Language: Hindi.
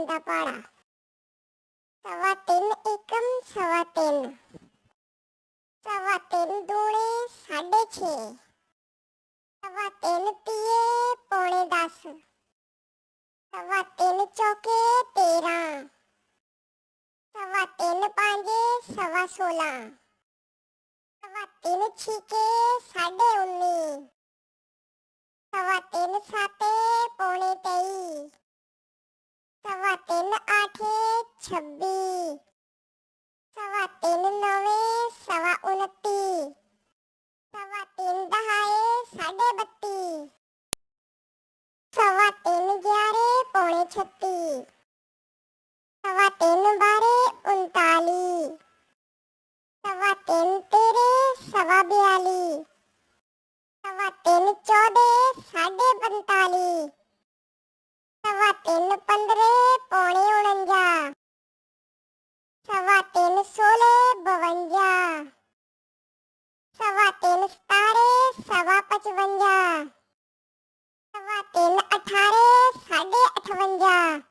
तीन का पहाड़ा। सवा तीन एकम सवा तीन, सवा तीन दूणे 6.5, सवा तीन तिये पौने 10, सवा तीन चौके 13, सवा तीन पांजे सवा 16, सवा तीन छीके 19.5, सवा तीन साते पौने 23, सवा तीन आठे 26, सवा तीन नवे सवा 29, सवा तीन दहाए 32.5, सवा तीन 11 पौने 36, सवा तीन 12 39, सवा तीन 13 सवा 42, सवा तीन 14 45.5, सवा तीन 15 पौने 49, सवा तीन 16 52, सवा तीन 17 सवा 55, सवा तीन 18 58.5,